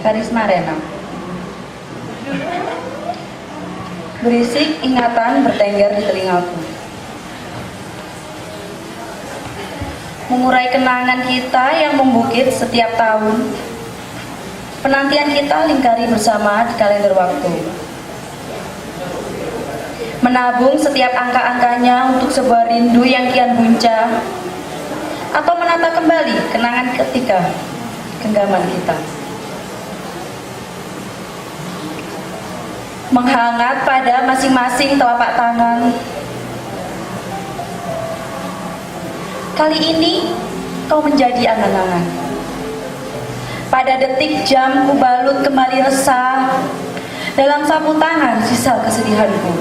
Karisma Rena. Berisik ingatan bertengger di telingaku, mengurai kenangan kita yang membukit setiap tahun. Penantian kita lingkari bersama di kalender waktu, menabung setiap angka-angkanya untuk sebuah rindu yang kian buncah, atau menata kembali kenangan ketika genggaman kita menghangat pada masing-masing telapak tangan. Kali ini kau menjadi angan-angan. Pada detik jam ku balut kembali resah dalam sapu tangan sisa kesedihanku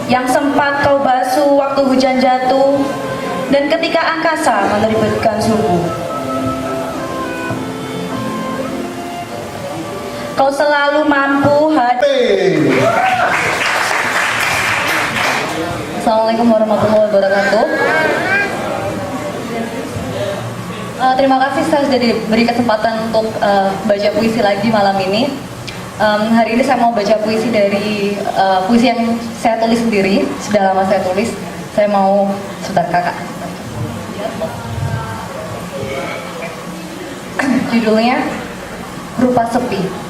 yang sempat kau basuh waktu hujan jatuh dan ketika angkasa menerbitkan subuh. Kau selalu mampu hadir. Assalamualaikum warahmatullahi wabarakatuh. Terima kasih saya sudah diberi kesempatan untuk baca puisi lagi malam ini. Hari ini saya mau baca puisi dari puisi yang saya tulis sendiri, sudah lama saya tulis. Saya mau sebentar kakak. Judulnya Rupa Sepi.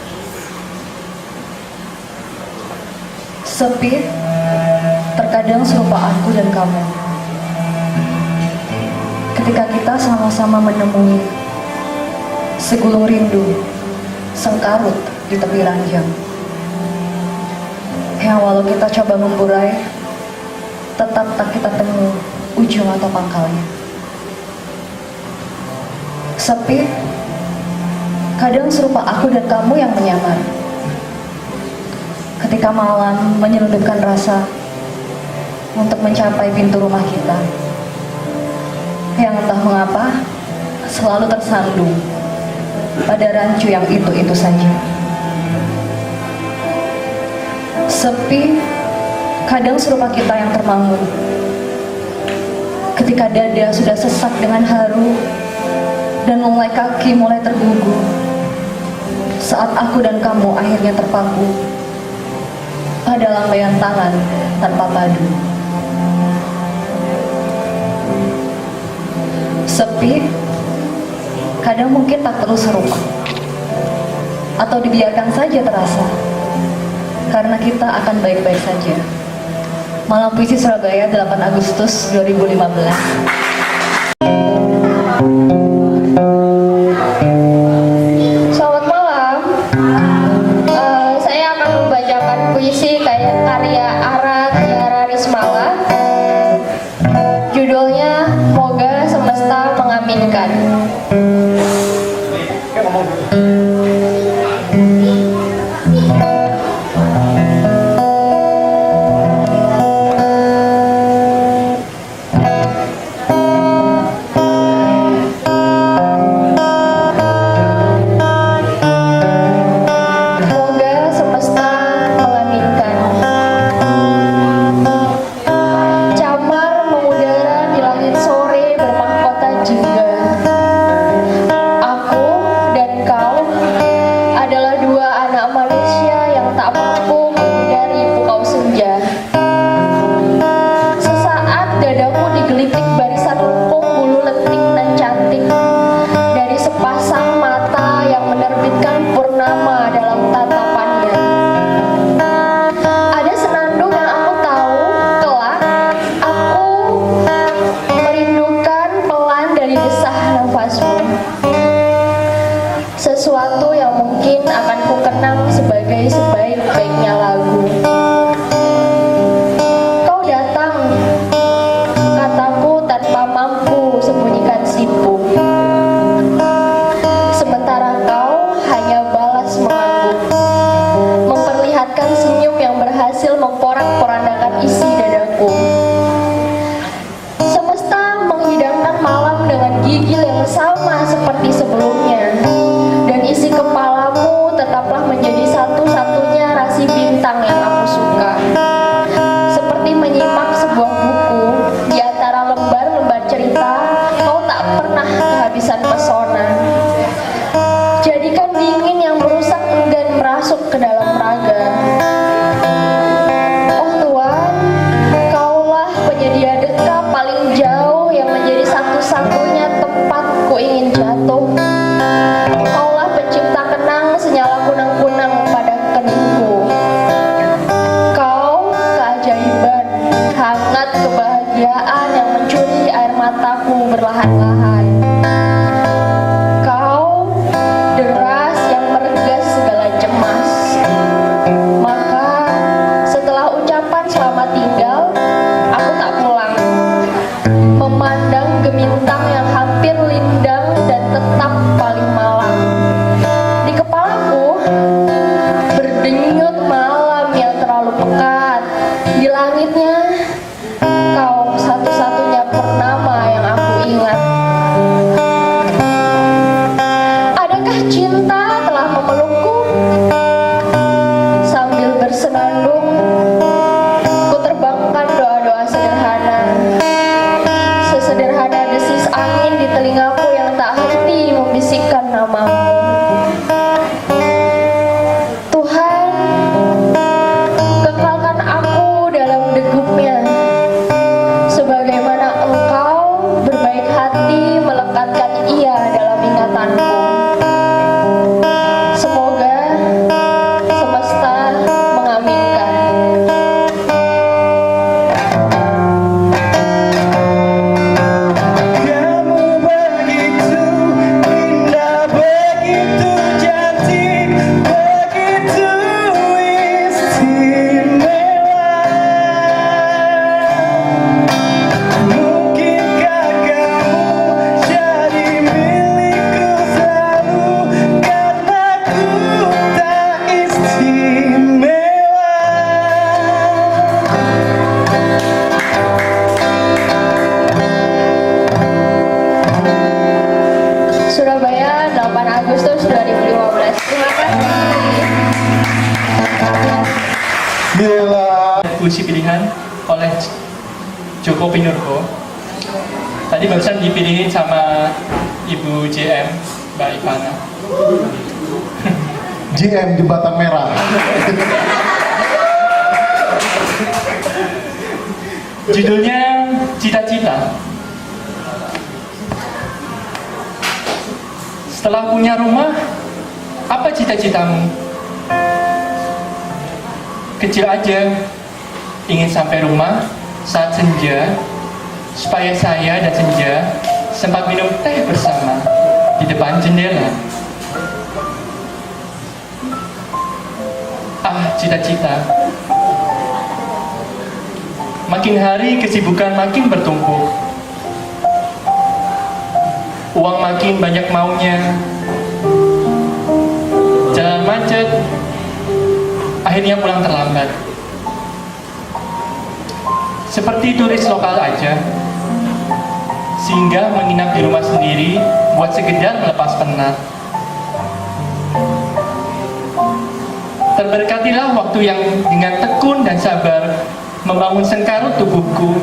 Sepi terkadang serupa aku dan kamu. Ketika kita sama-sama menemui segulung rindu sengkarut di tepi ranjang, yang walau kita coba memburai, tetap tak kita temu ujung atau pangkalnya. Sepi kadang serupa aku dan kamu yang menyamar. Ketika malam menyelundupkan rasa untuk mencapai pintu rumah kita, yang entah mengapa selalu tersandung pada rancu yang itu saja. Sepi kadang serupa kita yang termangu ketika dada sudah sesak dengan haru dan mulai kaki mulai tergugu saat aku dan kamu akhirnya terpaku pada lambaian tangan tanpa padu. Sepi kadang mungkin tak perlu serupa atau dibiarkan saja terasa, karena kita akan baik-baik saja. Malam Puisi Surabaya, 8 Agustus 2015. cerita, kau tak pernah kehabisan pesona. Jadi namamu. Tuhan, kekalkan aku dalam degupnya, sebagaimana Engkau berbaik hati melekatkan ia dalam ingatanku. Semoga semesta mengaminkan. Surabaya, 8 Agustus 2015. Terima kasih. Gila. Puisi pilihan oleh Joko Pinurbo. Tadi barusan dipilihin sama Ibu JM, Mbak Ivana. GM Jembatan Merah. Judulnya Cita-Cita. Setelah punya rumah, apa cita-citamu? Kecil aja, ingin sampai rumah saat senja, supaya saya dan Senja sempat minum teh bersama di depan jendela. Ah, cita-cita. Makin hari kesibukan makin bertumpuk. Uang makin banyak maunya. Jalan macet. Akhirnya pulang terlambat. Seperti turis lokal aja. Singgah menginap di rumah sendiri buat sekedar melepas penat. Terberkatilah waktu yang dengan tekun dan sabar membangun sengkarut tubuhku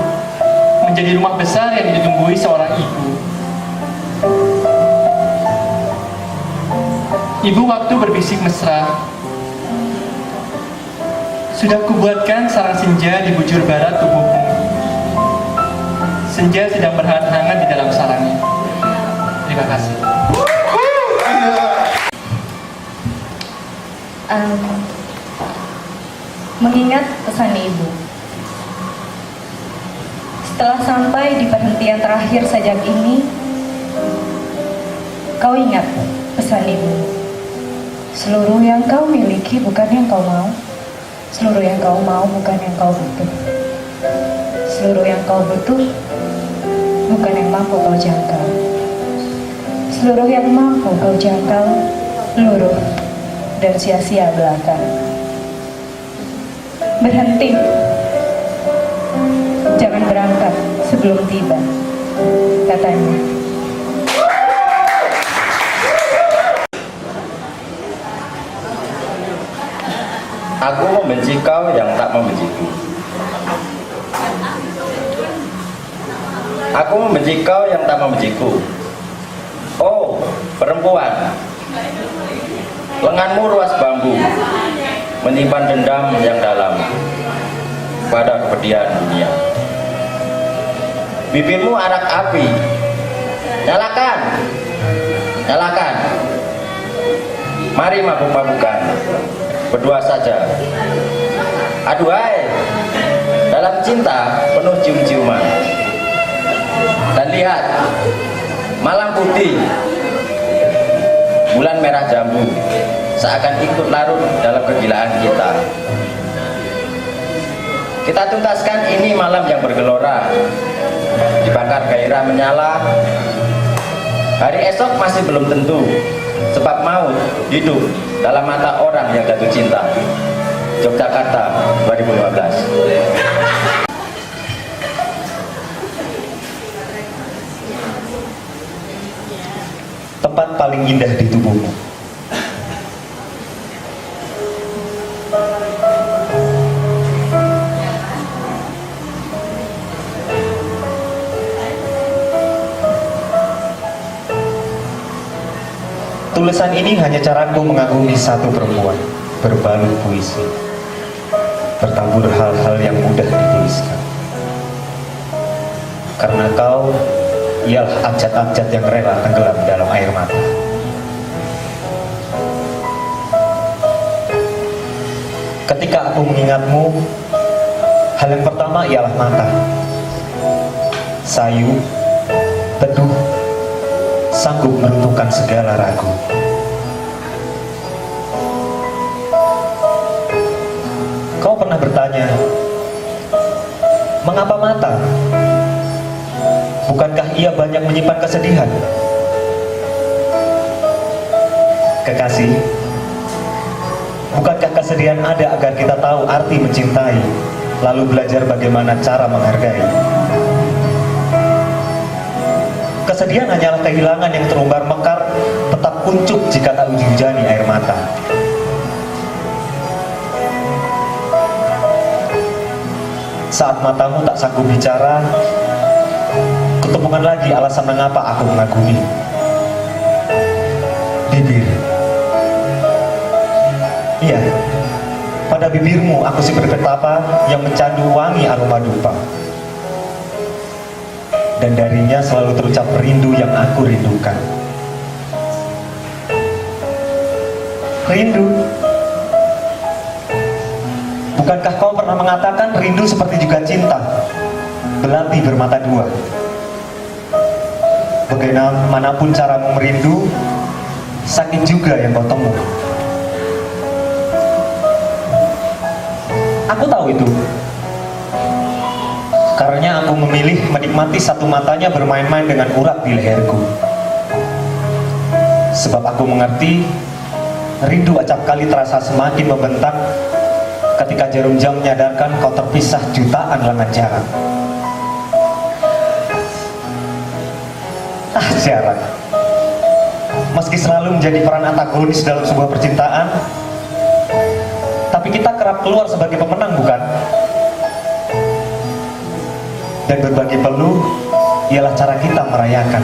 menjadi rumah besar yang ditunggui seorang ibu. Ibu waktu berbisik mesra. Sudah kubuatkan sarang senja di bujur barat tubuhmu. Senja sedang berhangat-hangat di dalam sarangnya. Terima kasih. Mengingat pesan ibu. Setelah sampai di perhentian terakhir sajak ini, kau ingat pesan ibu. Seluruh yang kau miliki bukan yang kau mau. Seluruh yang kau mau bukan yang kau butuh. Seluruh yang kau butuh bukan yang mampu kau jangkau. Seluruh yang mampu kau jangkau, luruh dan sia-sia belaka. Berhenti. Jangan berangkat sebelum tiba, katanya. Aku membenci kau yang tak membenciku. Aku membenci kau yang tak membenciku. Oh, perempuan, lenganmu ruas bambu, menyimpan dendam yang dalam pada kepedihan dunia. Bibirmu arak api, nyalakan, nyalakan. Mari mabuk-mabukan, berdua saja. Aduhai, dalam cinta penuh cium-ciuman. Dan lihat, malam putih, bulan merah jambu, seakan ikut larut dalam kegilaan kita. Kita tuntaskan ini malam yang bergelora, dibakar gairah menyala. Hari esok masih belum tentu, sebab maut hidup dalam mata orang yang jatuh cinta. Yogyakarta 2015. Tempat paling indah di tubuhmu. Tulisan ini hanya caraku mengagumi satu perempuan berbalut puisi, bertabur hal-hal yang mudah dituliskan. Karena kau ialah abjad-abjad yang rela tenggelam dalam air mata. Ketika aku mengingatmu, hal yang pertama ialah mata. Sayu, teduh, sanggup meruntuhkan segala ragu. Kau pernah bertanya, mengapa mata? Bukankah ia banyak menyimpan kesedihan? Kekasih, bukankah kesedihan ada agar kita tahu arti mencintai, lalu belajar bagaimana cara menghargai? Kesedihan hanyalah kehilangan yang terumbar mekar, tetap kuncup jika tak hujan-hujani air mata. Saat matamu tak sanggup bicara, ketemukan lagi alasan mengapa aku mengagumi. Bibir. Iya, pada bibirmu aku si berpetapa yang mencandu wangi aroma dupa. Dan darinya selalu terucap rindu yang aku rindukan. Rindu. Bukankah kau pernah mengatakan rindu seperti juga cinta, belati bermata dua? Bagaimanapun caramu merindu, sakit juga yang kau temui. Aku tahu itu. Karena aku memilih menikmati satu matanya bermain-main dengan urat di leherku. Sebab aku mengerti, rindu acap kali terasa semakin membentak ketika jarum jam menyadarkan kau terpisah jutaan lengan jarak. Jarak. Meski selalu menjadi peran antagonis dalam sebuah percintaan, tapi kita kerap keluar sebagai pemenang, bukan? Dan berbagi peluh ialah cara kita merayakan.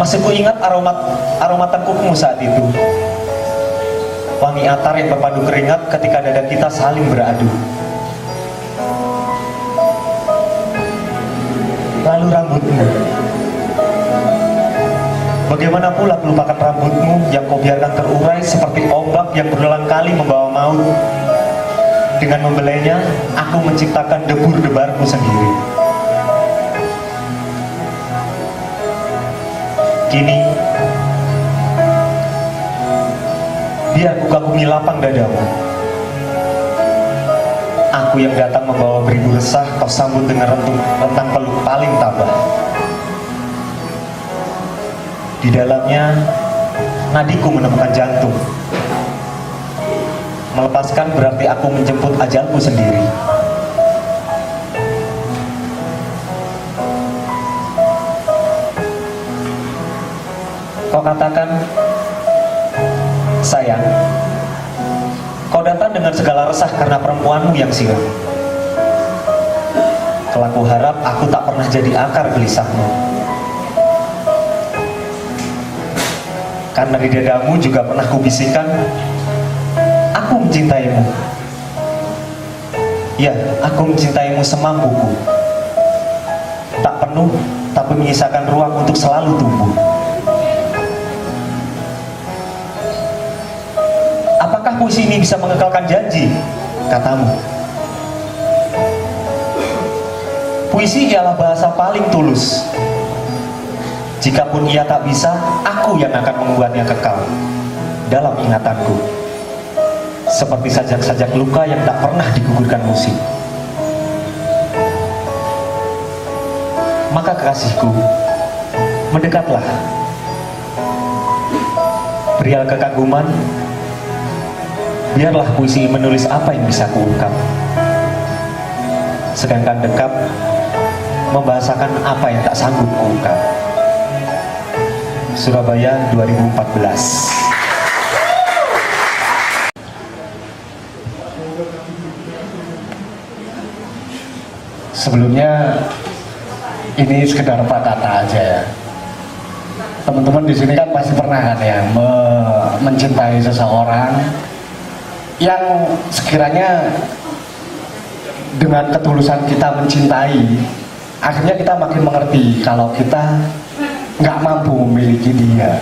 Masih ku ingat aroma tengkukmu saat itu. Wangi atar yang berpadu keringat ketika dada kita saling beradu. Lalu rambutmu. Bagaimana pula melupakan rambutmu yang kau biarkan terurai seperti ombak yang berulang kali membawa maut. Dengan membelainya, aku menciptakan debur-debarku sendiri. Kini, biar ku kagumi lapang dadamu. Aku yang datang membawa beribu resah, kau sambut dengan rentang peluk paling tabah. Di dalamnya, nadiku menemukan jantung. Melepaskan berarti aku menjemput ajalku sendiri. Kau katakan, sayang, kau datang dengan segala resah karena perempuanmu yang siram. Kelak ku harap aku tak pernah jadi akar gelisahmu. Karena di dadamu juga pernah kubisikkan, aku mencintaimu. Ya, aku mencintaimu semampuku. Tak penuh, tapi menyisakan ruang untuk selalu tumbuh. Apakah puisi ini bisa mengekalkan janji? Katamu. Puisi ialah bahasa paling tulus. Jikapun ia tak bisa, aku yang akan membuatnya kekal dalam ingatanku. Seperti sajak-sajak luka yang tak pernah digugurkan musim. Maka kekasihku, mendekatlah. Perihal kekaguman, biarlah puisi menulis apa yang bisa kuungkap. Sedangkan dekat, membahasakan apa yang tak sanggup kuungkap. Surabaya 2014. Sebelumnya ini sekedar prakata aja ya. Teman-teman di sini kan pasti pernah kan ya mencintai seseorang yang sekiranya dengan ketulusan kita mencintai, akhirnya kita makin mengerti kalau kita nggak mampu memiliki dia.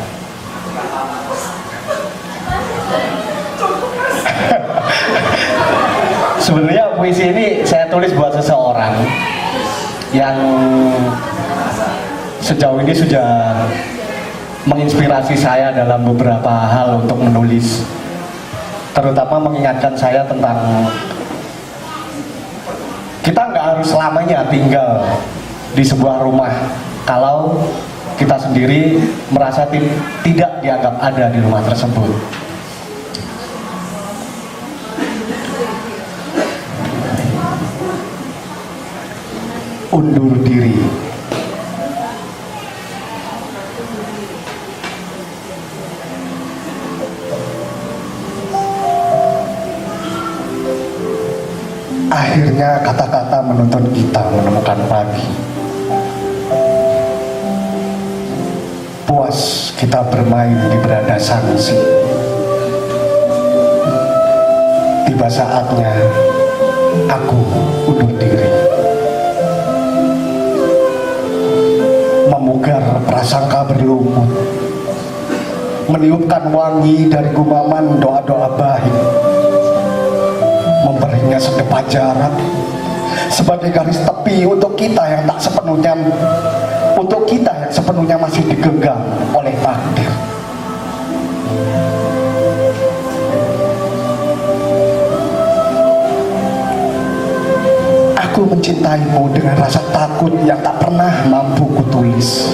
Sebenarnya puisi ini saya tulis buat seseorang yang sejauh ini sudah menginspirasi saya dalam beberapa hal untuk menulis, terutama mengingatkan saya tentang kita nggak harus selamanya tinggal di sebuah rumah kalau kita sendiri merasa tidak dianggap ada di rumah tersebut. Undur diri. Akhirnya kata-kata menuntun kita menemukan pagi. Puas kita bermain di beranda sanksi. Tiba saatnya aku undur diri. Memugar prasangka berlumut, meniupkan wangi dari gumaman doa-doa baik, memberinya sedepat jarak sebagai garis tepi untuk kita yang tak sepenuhnya, untuk kita yang sepenuhnya masih digenggam oleh takdir. Aku mencintaimu dengan rasa takut yang tak pernah mampu kutulis.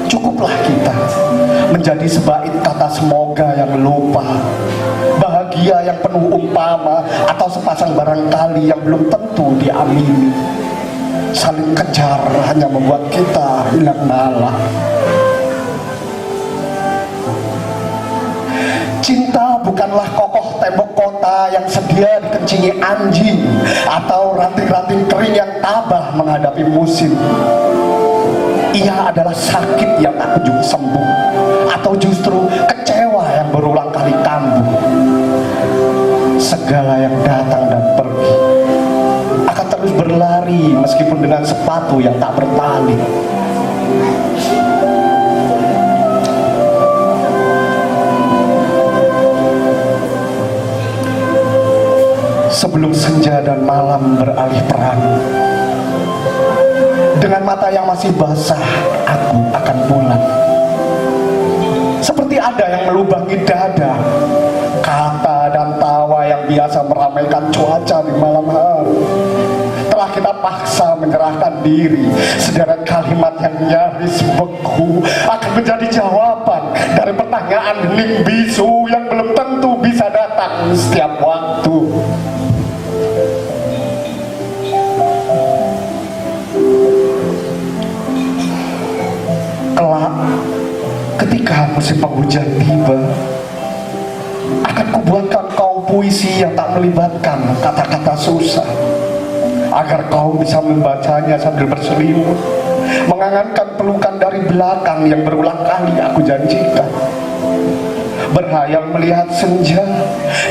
Cukuplah kita menjadi sebait kata semoga yang lupa, bahagia yang penuh umpama, atau sepasang barangkali yang belum tentu diamini. Saling kejar hanya membuat kita hilang nalar. Cinta bukanlah kokoh tembok kota yang sedia dikencingi anjing atau ranting-ranting kering yang tabah menghadapi musim. Ia adalah sakit yang tak kunjung sembuh, atau justru kecewa yang berulang kali kambuh. Segala yang datang dan pergi akan terus berlari meskipun dengan sepatu yang tak bertali. Sebelum senja dan malam beralih peran, dengan mata yang masih basah, aku akan pulang. Seperti ada yang melubangi dada, kata dan tawa yang biasa meramaikan cuaca di malam hari. Telah kita paksa menyerahkan diri, sederet kalimat yang nyaris beku akan menjadi jawaban dari pertanyaan hening bisu yang belum tentu bisa datang setiap waktu. Kelak, ketika musim penghujan tiba, akan kubuatkan kau puisi yang tak melibatkan kata-kata susah, agar kau bisa membacanya sambil berselimut, mengangankan pelukan dari belakang yang berulang kali aku janjikan. Berhayal melihat senja,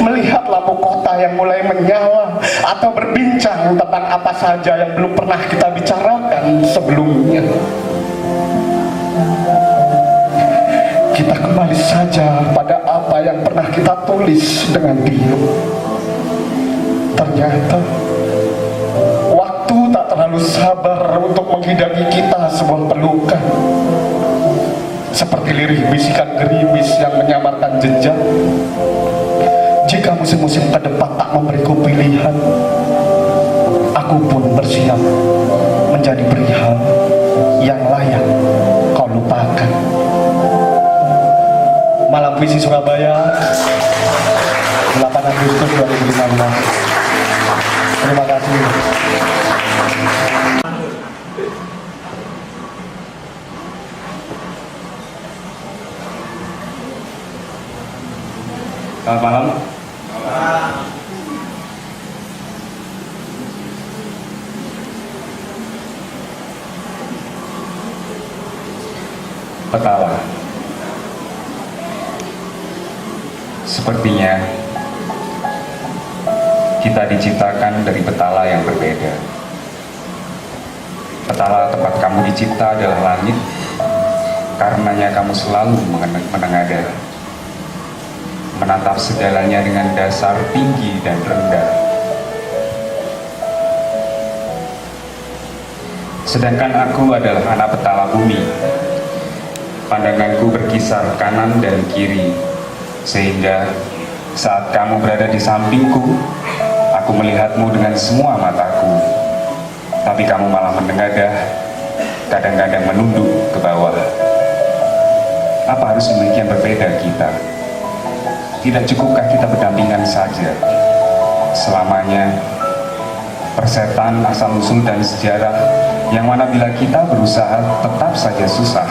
melihat lampu kota yang mulai menyala, atau berbincang tentang apa saja yang belum pernah kita bicarakan sebelumnya. Kita kembali saja pada apa yang pernah kita tulis dengan diam. Ternyata waktu tak terlalu sabar untuk menghidangi kita sebuah pelukan. Seperti lirih bisikan gerimis yang menyamarkan jejak. Jika musim-musim ke depan tak memberiku pilihan, aku pun bersiap menjadi perihal yang layak kau lupakan. Malam Puisi Surabaya, 8 Agustus 2015. Terima kasih. Selamat malam. Petala. Sepertinya kita diciptakan dari petala yang berbeda. Petala tempat kamu dicipta adalah langit, karenanya kamu selalu menengadah, menatap segalanya dengan dasar tinggi dan rendah. Sedangkan aku adalah anak petala bumi. Pandanganku berkisar kanan dan kiri, sehingga saat kamu berada di sampingku, aku melihatmu dengan semua mataku. Tapi kamu malah menengadah, kadang-kadang menunduk ke bawah. Apa harus demikian berbeda kita? Tidak cukupkah kita berdampingan saja selamanya? Persetan asal-usul dan sejarah yang mana bila kita berusaha tetap saja susah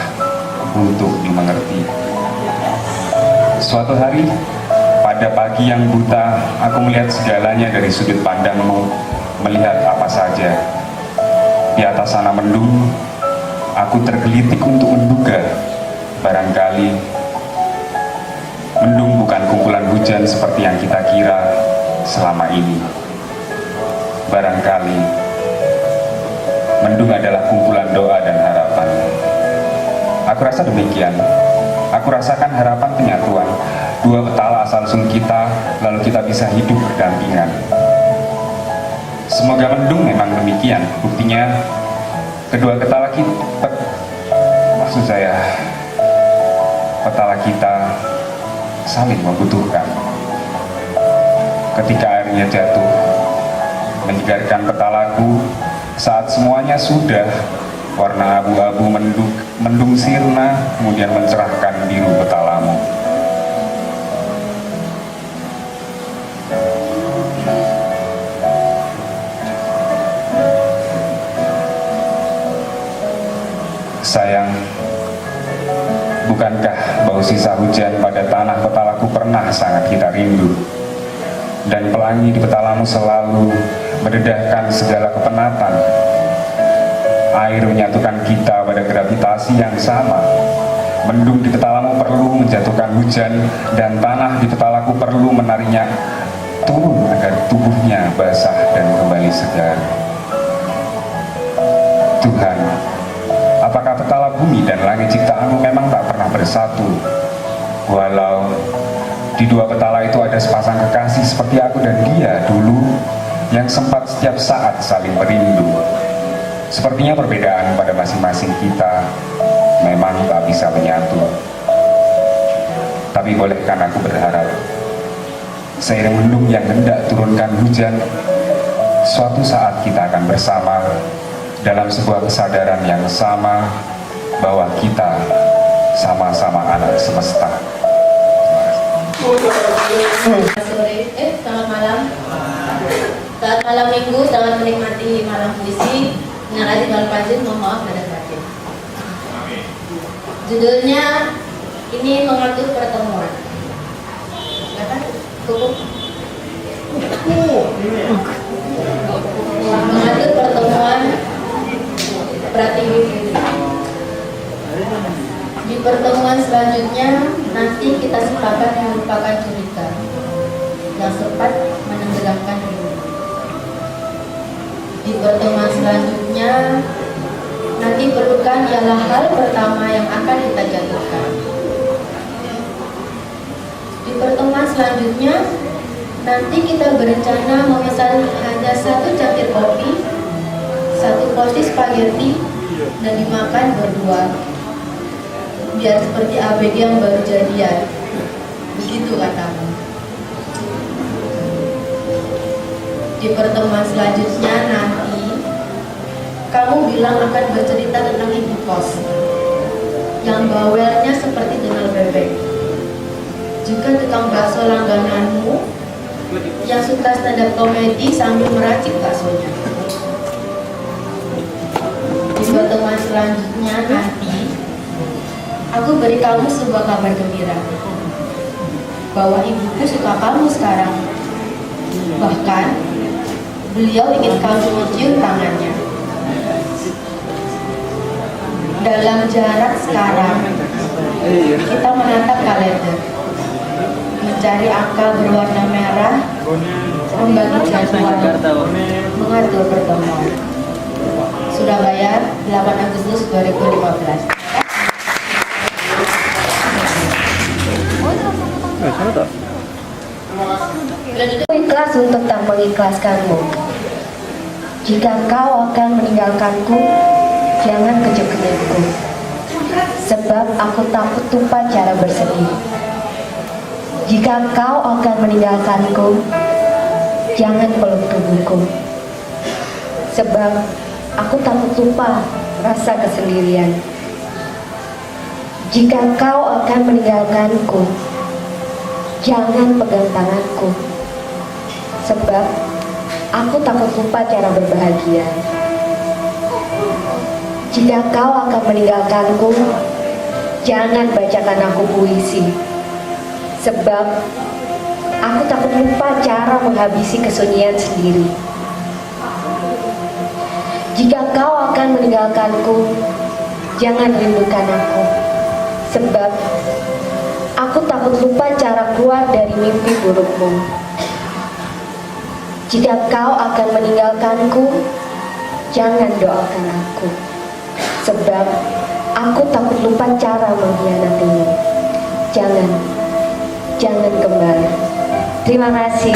untuk dimengerti. Suatu hari, pada pagi yang buta, aku melihat segalanya dari sudut pandangmu, melihat apa saja. Di atas sana mendung, aku tergelitik untuk menduga, barangkali mendung bukan kumpulan hujan seperti yang kita kira selama ini. Barangkali mendung adalah kumpulan doa dan harapan. Aku rasa demikian. Aku rasakan harapan penyatuan dua petala asal-usul kita, lalu kita bisa hidup berdampingan. Semoga mendung memang demikian. Buktinya kedua petala kita, petala kita saling membutuhkan. Ketika airnya jatuh menyegarkan petalaku, saat semuanya sudah, warna abu-abu mendung sirna kemudian mencerahkan biru petalamu. Sayang, bukankah bau sisa hujan pada tanah petalaku pernah sangat kita rindu? Dan pelangi di petalamu selalu mendedahkan segala kepenatan. Air menyatukan kita pada gravitasi yang sama. Mendung di petalamu perlu menjatuhkan hujan, dan tanah di petalaku perlu menarinya turun agar tubuhnya basah dan kembali segar. Tuhan, apakah petala bumi dan langit ciptaanmu memang tak pernah bersatu? Walau di dua petala itu ada sepasang kekasih seperti aku dan dia dulu, yang sempat setiap saat saling merindu. Sepertinya perbedaan pada masing-masing kita memang tak bisa menyatu. Tapi bolehkan aku berharap, seiring mendung yang hendak turunkan hujan, suatu saat kita akan bersama dalam sebuah kesadaran yang sama bahwa kita sama-sama anak semesta. Selamat malam. Saat malam minggu, selamat menikmati malam puisi. Narasi Balpajun, mohon maaf dan batin. Judulnya ini mengatur pertemuan. Mengatur pertemuan Pratiwi. Di pertemuan selanjutnya nanti kita sepakat melupakan cerita yang sempat menenggelamkan hidup. Di pertemuan selanjutnya nanti perlukan ialah hal pertama yang akan kita jatuhkan. Di pertemuan selanjutnya nanti kita berencana memesan hanya satu cangkir kopi, satu porsi spaghetti, dan dimakan berdua. Biar seperti ABG yang baru jadian. Begitu katamu. Di pertemuan selanjutnya nanti kamu bilang akan bercerita tentang ibu kos yang bawelnya seperti dengal bebek. Juga tukang bakso langgananmu yang suka stand up komedi sambil meracik baksonya. Di pertemuan selanjutnya nanti aku beri kamu sebuah kabar gembira bahwa ibuku suka kamu sekarang. Bahkan beliau ingin kamu mencium tangannya. dalam jarak sekarang, kita menatap kalender, mencari angka berwarna merah, membagi jadwal, mengatur pertemuan. Surabaya, 8 Agustus 2015. Aku ikhlas untuk tak mengikhlaskanmu. Jika kau akan meninggalkanku, jangan kejut-kejutku. Sebab aku takut tumpah cara bersedih. Jika kau akan meninggalkanku, jangan peluk tubuhku. Sebab aku takut tumpah rasa kesendirian. Jika kau akan meninggalkanku, jangan pegang tanganku. Sebab aku takut lupa cara berbahagia. Jika kau akan meninggalkanku, jangan bacakan aku puisi. Sebab aku takut lupa cara menghabisi kesunyian sendiri. Jika kau akan meninggalkanku, jangan rindukan aku. Sebab aku takut lupa cara keluar dari mimpi burukmu. Jika kau akan meninggalkanku, jangan doakan aku. Sebab aku takut lupa cara mengkhianatimu. Jangan kembali. Terima kasih.